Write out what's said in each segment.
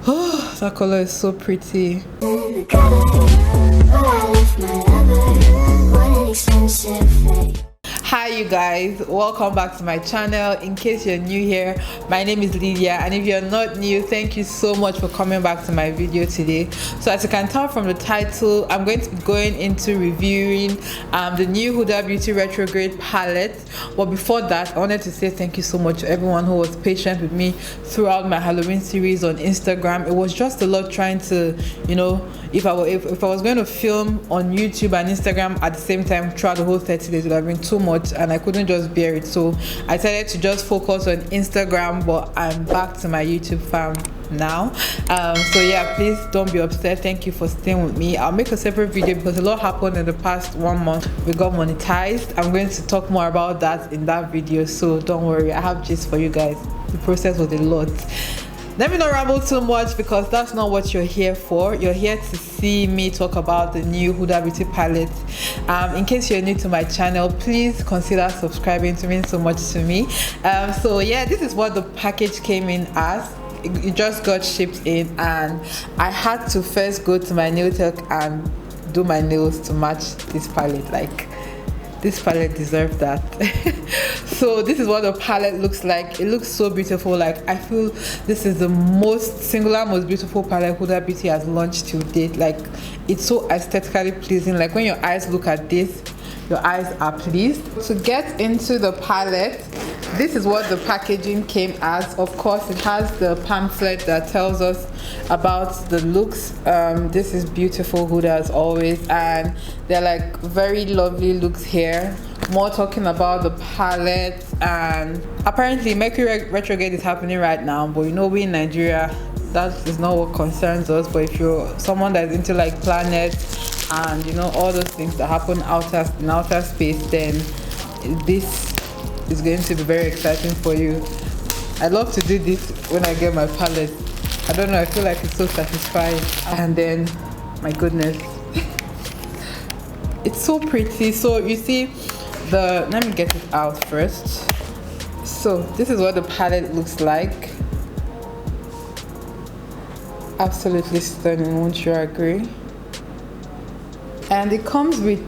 Oh, that color is so pretty. Hi you guys, welcome back to my channel. In case you're new here, my name is Lydia, and if you're not new, thank you so much for coming back to my video today. So as you can tell from the title, I'm going to be going into reviewing the new Hudabeauty Retrograde palette. But before that, I wanted to say thank you so much to everyone who was patient with me throughout my Halloween series on Instagram. It was just a lot trying to, you know, if I was going to film on YouTube and Instagram at the same time throughout the whole 30 days, it would have been too much and I couldn't just bear it. So I decided to just focus on Instagram, but I'm back to my YouTube fam now. So yeah, please don't be upset. Thank you for staying with me. I'll make a separate video because a lot happened in the past 1 month. We got monetized. I'm going to talk more about that in that video, so don't worry, I have gist for you guys. The process was a lot. Let me not ramble too much because that's not what you're here for. You're here to see me talk about the new Hudabeauty palette. In case you're new to my channel, please consider subscribing. It means so much to me. So yeah, this is what the package came in as. It just got shipped in, and I had to first go to my nail tech and do my nails to match this palette. Like, this palette deserved that. So this is what the palette looks like. It looks so beautiful. Like, I feel this is the most beautiful palette Hudabeauty has launched to date. Like, it's so aesthetically pleasing. Like, when your eyes look at this, your eyes are pleased. To get into the palette, this is what the packaging came as. Of course, it has the pamphlet that tells us about the looks. This is beautiful Huda as always, and they're like very lovely looks here. More talking about the palette, and apparently Mecury Retrograde is happening right now, but you know, we in Nigeria, that is not what concerns us. But if you're someone that's into like planets and you know all those things that happen in outer space, then this is going to be very exciting for you. I love to do this when I get my palette. I don't know, I feel like it's so satisfying. And then, my goodness, it's so pretty. So you see let me get it out first. So this is what the palette looks like. Absolutely stunning, won't you agree? And it comes with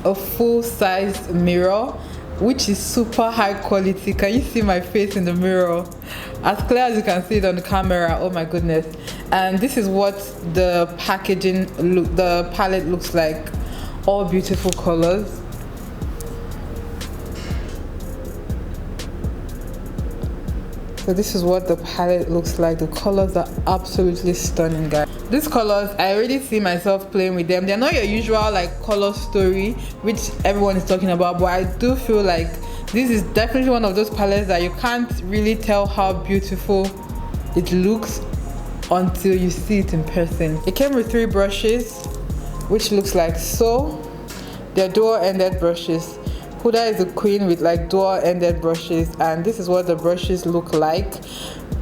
a full-size mirror, which is super high quality. Can you see my face in the mirror? As clear as you can see it on the camera. Oh my goodness. And this is what the the palette looks like. All beautiful colors. So this is what the palette looks like. The colors are absolutely stunning, guys. These colors, I already see myself playing with them. They're not your usual like color story, which everyone is talking about, but I do feel like this is definitely one of those palettes that you can't really tell how beautiful it looks until you see it in person. It came with 3 brushes, which looks like so. They're dual-ended brushes. Huda is a queen with like dual-ended brushes, and this is what the brushes look like.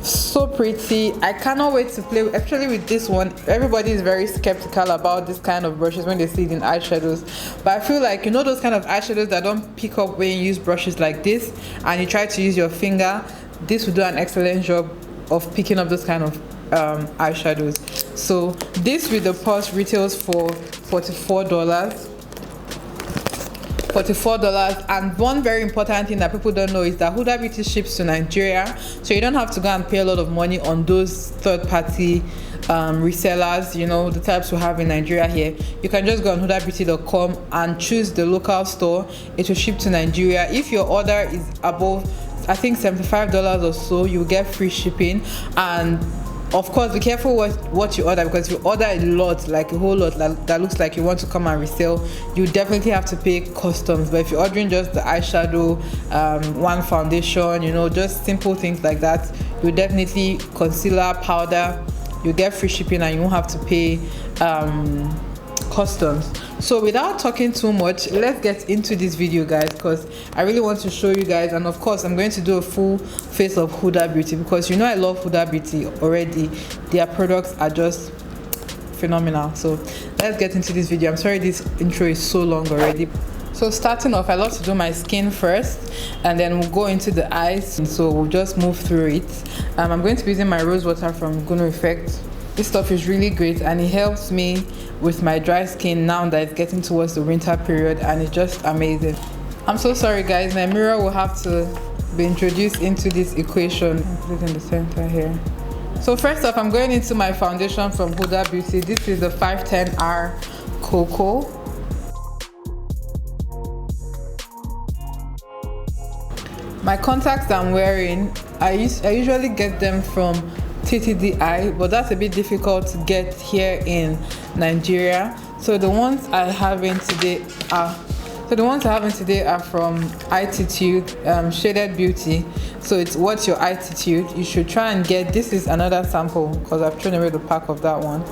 So pretty. I cannot wait to play actually with this one. Everybody is very skeptical about this kind of brushes when they see it in eyeshadows, but I feel like, you know, those kind of eyeshadows that don't pick up when you use brushes like this and you try to use your finger, this will do an excellent job of picking up those kind of eyeshadows. So this with the purse retails for $44. And one very important thing that people don't know is that Hudabeauty ships to Nigeria, so you don't have to go and pay a lot of money on those third-party resellers, you know, the types we have in Nigeria here. You can just go on hudabeauty.com and choose the local store. It will ship to Nigeria. If your order is above, I think, $75 or so, you will get free shipping. And of course, be careful what you order, because if you order a lot, like a whole lot that looks like you want to come and resell, you definitely have to pay customs. But if you're ordering just the eyeshadow, one foundation, you know, just simple things like that, you definitely concealer, powder, you get free shipping and you won't have to pay customs. So without talking too much, let's get into this video, guys, because I really want to show you guys. And of course, I'm going to do a full face of Hudabeauty because you know I love Hudabeauty already. Their products are just phenomenal. So let's get into this video. I'm sorry this intro is so long already. So starting off, I love to do my skin first, and then we'll go into the eyes. And so we'll just move through it. I'm going to be using my Rosewater from Ghunu Effect. This stuff is really great, and it helps me with my dry skin now that it's getting towards the winter period, and it's just amazing. I'm so sorry guys, my mirror will have to be introduced into this equation. Put it in the center here. So first off, I'm going into my foundation from Hudabeauty. This is the 510R Cocoa. My contacts I'm wearing, I usually get them from TTDI, but that's a bit difficult to get here in Nigeria. So the ones I have in today are from Attitude, Shaded Beauty. So it's What's Your Attitude. You should try and get, this is another sample because I've thrown away the pack of that one.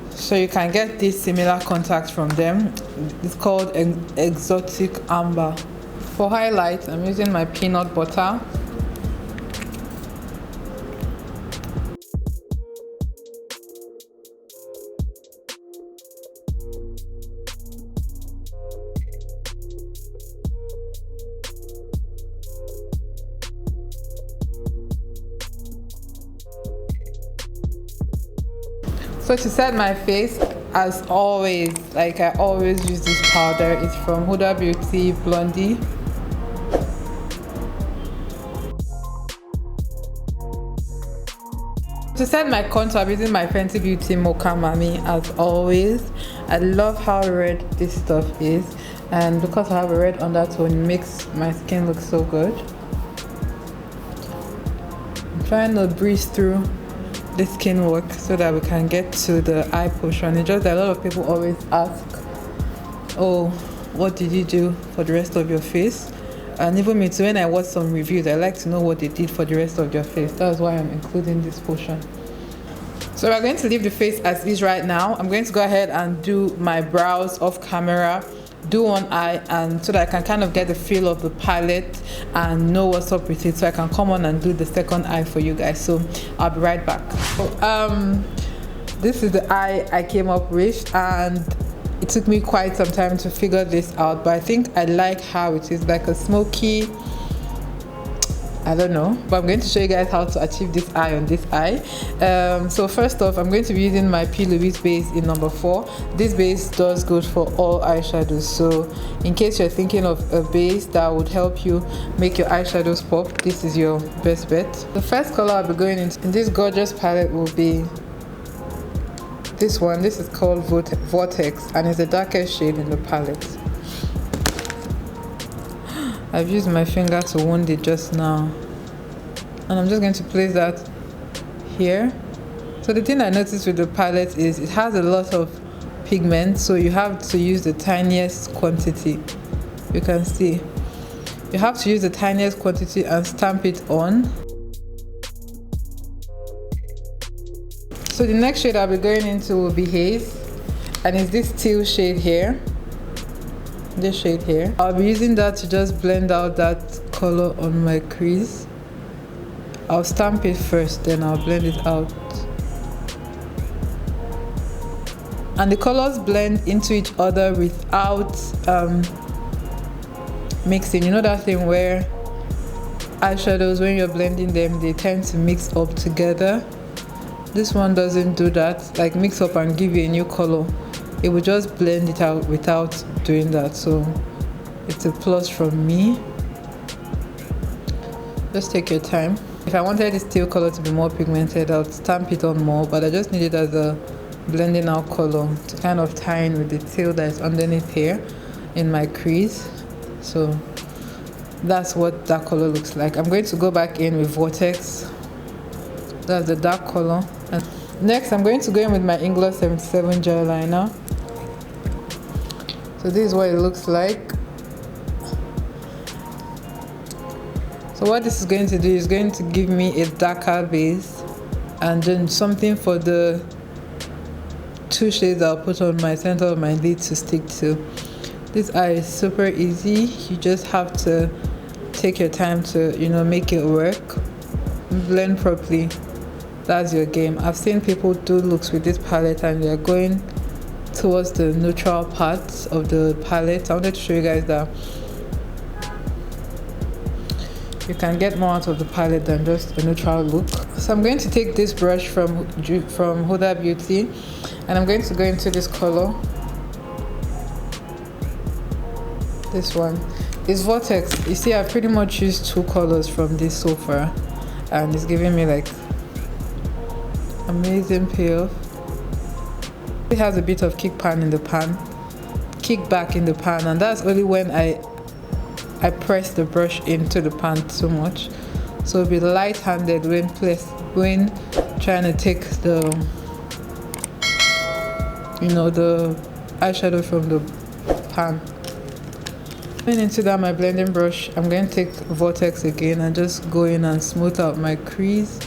So you can get these similar contacts from them. It's called Exotic Amber. For highlight, I'm using my peanut butter. So to set my face, as always, like I always use this powder. It's from Hudabeauty Blondie. To set my contour, I'm using my Fenty Beauty Mocha Mami as always. I love how red this stuff is, and because I have a red undertone, it makes my skin look so good. I'm trying to breeze through the skin work so that we can get to the eye portion. It's just that a lot of people always ask, oh, what did you do for the rest of your face? And even me too, when I watch some reviews, I like to know what they did for the rest of their face. That's why I'm including this portion. So we're going to leave the face as is right now. I'm going to go ahead and do my brows off camera, do one eye, and so that I can kind of get the feel of the palette and know what's up with it, so I can come on and do the second eye for you guys. So I'll be right back. So, this is the eye I came up with, and it took me quite some time to figure this out, but I think I like how it is like a smoky, I don't know, but I'm going to show you guys how to achieve this eye on this eye. So first off, I'm going to be using my Plouise base in number 4. This base does good for all eyeshadows, so in case you're thinking of a base that would help you make your eyeshadows pop, this is your best bet. The first color I'll be going into in this gorgeous palette will be this one. This is called Vortex, and it's the darkest shade in the palette. I've used my finger to wound it just now, and I'm just going to place that here. So the thing I noticed with the palette is it has a lot of pigment, so you have to use the tiniest quantity. You can see you have to use the tiniest quantity and stamp it on. So the next shade I'll be going into will be Haze, and it's this teal shade here, this shade here. I'll be using that to just blend out that color on my crease. I'll stamp it first, then I'll blend it out. And the colors blend into each other without mixing. You know that thing where eyeshadows, when you're blending them, they tend to mix up together? This one doesn't do that, like mix up and give you a new color. It will just blend it out without doing that, so it's a plus from me. Just take your time. If I wanted this teal color to be more pigmented, I would stamp it on more, but I just need it as a blending out color to kind of tie in with the teal that is underneath here in my crease. So that's what that color looks like. I'm going to go back in with Vortex. That's the dark color. And next I'm going to go in with my Ingloss 77 gel liner. So this is what it looks like. So what this is going to do is going to give me a darker base, and then something for the 2 shades I'll put on my center of my lid to stick to. This eye is super easy. You just have to take your time to, you know, make it work. Blend properly. That's your game. I've seen people do looks with this palette and they're going towards the neutral parts of the palette. I wanted to show you guys that you can get more out of the palette than just a neutral look. So I'm going to take this brush from Hudabeauty, and I'm going to go into this color. This one is Vortex. You see, I pretty much used 2 colors from this so far, and it's giving me like amazing payoff. It has a bit of kickback in the pan, and that's only when I press the brush into the pan too much. So be light-handed when trying to take the the eyeshadow from the pan. Going into that my blending brush, I'm going to take Vortex again and just go in and smooth out my crease.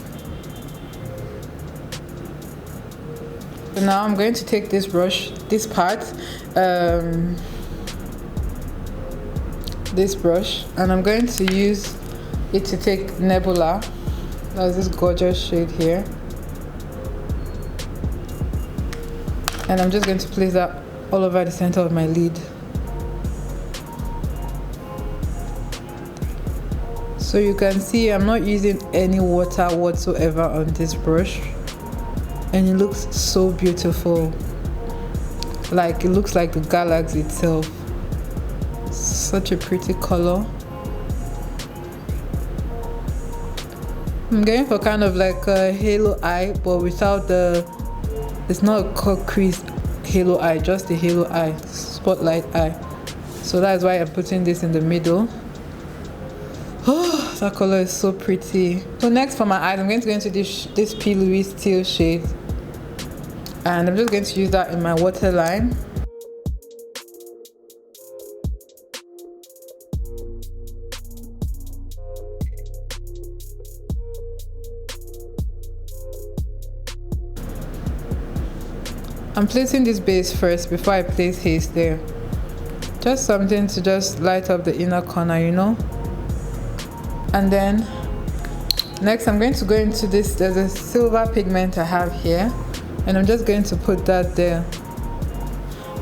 So now I'm going to take this brush, this brush, and I'm going to use it to take Nebula. That's this gorgeous shade here, and I'm just going to place that all over the center of my lid. So you can see I'm not using any water whatsoever on this brush, and it looks so beautiful. Like, it looks like the galaxy itself. Such a pretty color. I'm going for kind of like a halo eye, but without it's not a cut crease halo eye, just a halo eye, spotlight eye. So that's why I'm putting this in the middle. Oh, that color is so pretty. So next for my eyes, I'm going to go into this Plouise teal shade, and I'm just going to use that in my waterline. I'm placing this base first before I place haze there. Just something to just light up the inner corner, And then next I'm going to go into this. There's a silver pigment I have here, and I'm just going to put that there.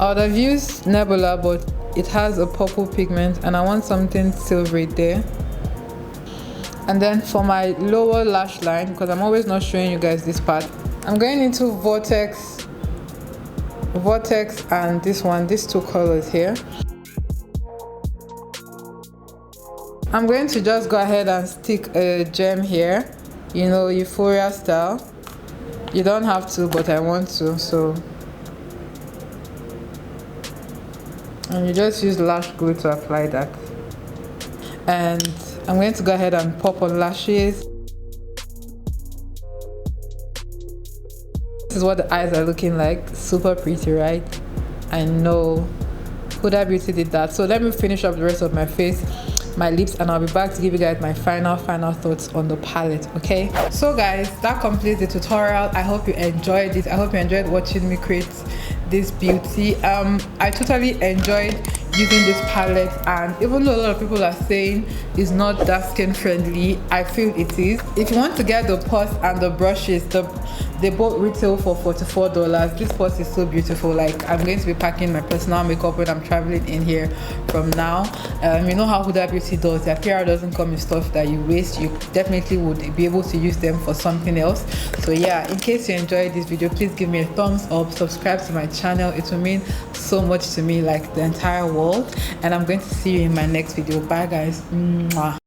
I would have used Nebula, but it has a purple pigment and I want something silvery there. And then for my lower lash line, because I'm always not showing you guys this part, I'm going into Vortex and this one, these 2 colors here. I'm going to just go ahead and stick a gem here, Euphoria style. You don't have to, but I want to, so. And you just use lash glue to apply that. And I'm going to go ahead and pop on lashes. This is what the eyes are looking like. Super pretty, right? I know. Hudabeauty did that. So let me finish up the rest of my face, my lips, and I'll be back to give you guys my final thoughts on the palette. Okay, so guys, that completes the tutorial. I hope you enjoyed it. I hope you enjoyed watching me create this beauty. I totally enjoyed using this palette, and even though a lot of people are saying it's not that skin friendly, I feel it is. If you want to get the purse and the brushes, they both retail for $44. This purse is so beautiful. Like, I'm going to be packing my personal makeup when I'm traveling in here from now. You know how Hudabeauty does. Their PR doesn't come in stuff that you waste. You definitely would be able to use them for something else. So yeah, in case you enjoyed this video, please give me a thumbs up, subscribe to my channel. It will mean so much to me, like the entire world. And I'm going to see you in my next video. Bye guys. Mwah.